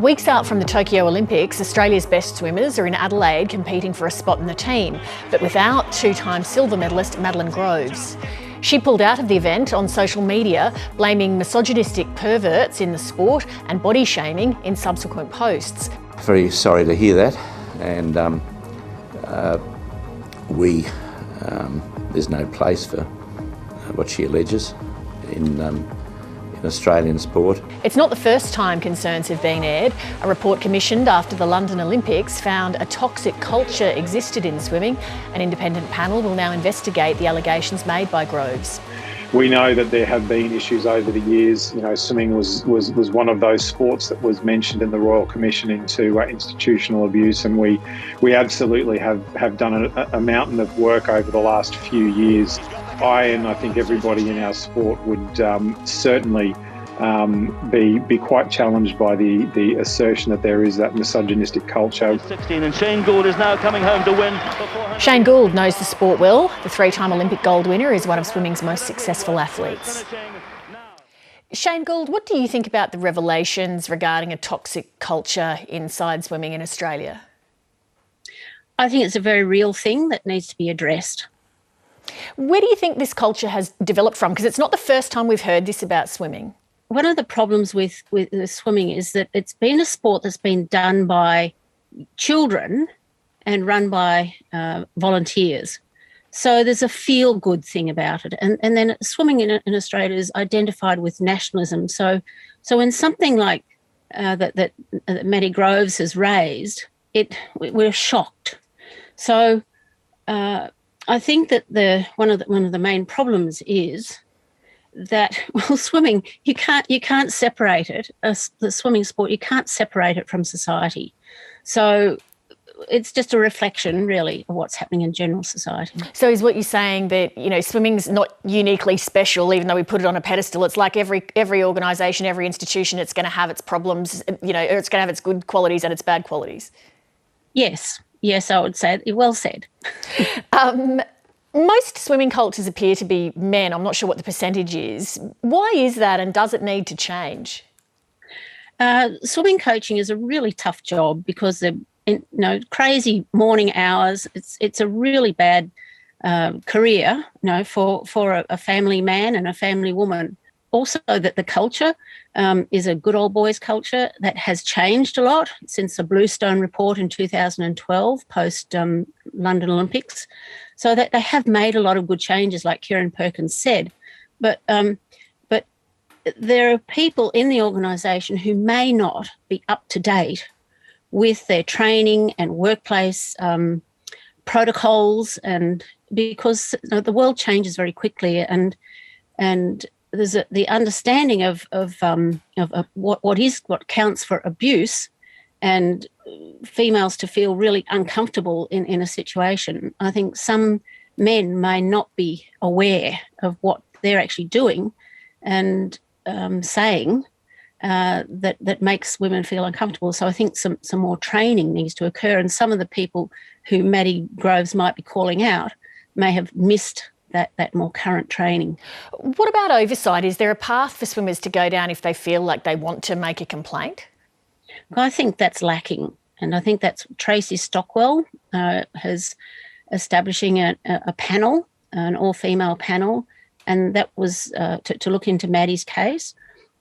Weeks out from the Tokyo Olympics, Australia's best swimmers are in Adelaide competing for a spot in the team, but without two-time silver medalist Madeline Groves. She pulled out of the event on social media, blaming misogynistic perverts in the sport and body shaming in subsequent posts. Very sorry to hear that, and there's no place for what she alleges in Australian sport. It's not the first time concerns have been aired. A report commissioned after the London Olympics found a toxic culture existed in swimming. An independent panel will now investigate the allegations made by Groves. We know that there have been issues over the years. Swimming was one of those sports that was mentioned in the Royal Commission into institutional abuse, and we absolutely have done a mountain of work over the last few years. I think everybody in our sport would certainly be quite challenged by the assertion that there is that misogynistic culture. 16, and Shane Gould is now coming home to win. Shane Gould knows the sport well. The three-time Olympic gold winner is one of swimming's most successful athletes. Shane Gould, what do you think about the revelations regarding a toxic culture inside swimming in Australia? I think it's a very real thing that needs to be addressed. Where do you think this culture has developed from? Because it's not the first time we've heard this about swimming. One of the problems with swimming is that it's been a sport that's been done by children and run by volunteers. So there's a feel-good thing about it. And then swimming in Australia is identified with nationalism. So when something like that Maddie Groves has raised, we're shocked. So I think that one of the main problems is that, well, swimming, you can't separate it. The swimming sport, you can't separate it from society. So it's just a reflection, really, of what's happening in general society. So is what you're saying that, swimming's not uniquely special, even though we put it on a pedestal? It's like every organisation, every institution, it's going to have its problems, or it's going to have its good qualities and its bad qualities? Yes, I would say it. Well said. Most swimming cultures appear to be men. I'm not sure what the percentage is. Why is that, and does it need to change? Swimming coaching is a really tough job because they're crazy morning hours. It's a really bad career, for a family man and a family woman. Also, that the culture is a good old boys culture that has changed a lot since the Bluestone report in 2012, post London Olympics. So that they have made a lot of good changes, like Kieran Perkins said. But there are people in the organisation who may not be up to date with their training and workplace protocols, and because the world changes very quickly, and there's the understanding of what counts for abuse, and females to feel really uncomfortable in a situation. I think some men may not be aware of what they're actually doing and saying that makes women feel uncomfortable. So I think some more training needs to occur, and some of the people who Maddie Groves might be calling out may have missed that more current training. What about oversight? Is there a path for swimmers to go down if they feel like they want to make a complaint? I think that's lacking, and I think that's Tracy Stockwell has establishing a panel, an all-female panel, and that was to look into Maddie's case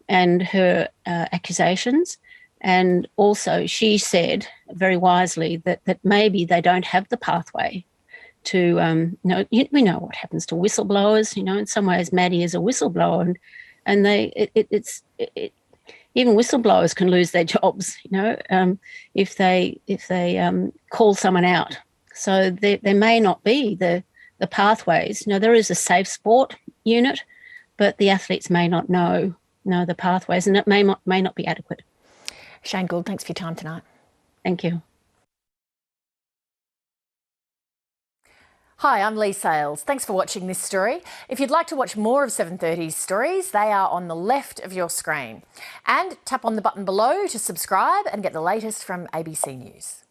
and her accusations. And also she said very wisely that maybe they don't have the pathway to, we know what happens to whistleblowers. In some ways Maddie is a whistleblower, and even whistleblowers can lose their jobs, if they call someone out. So there may not be the pathways. There is a safe sport unit, but the athletes may not know the pathways, and it may not be adequate. Shane Gould, thanks for your time tonight. Thank you. Hi, I'm Leigh Sales. Thanks for watching this story. If you'd like to watch more of 7:30's stories, they are on the left of your screen. And tap on the button below to subscribe and get the latest from ABC News.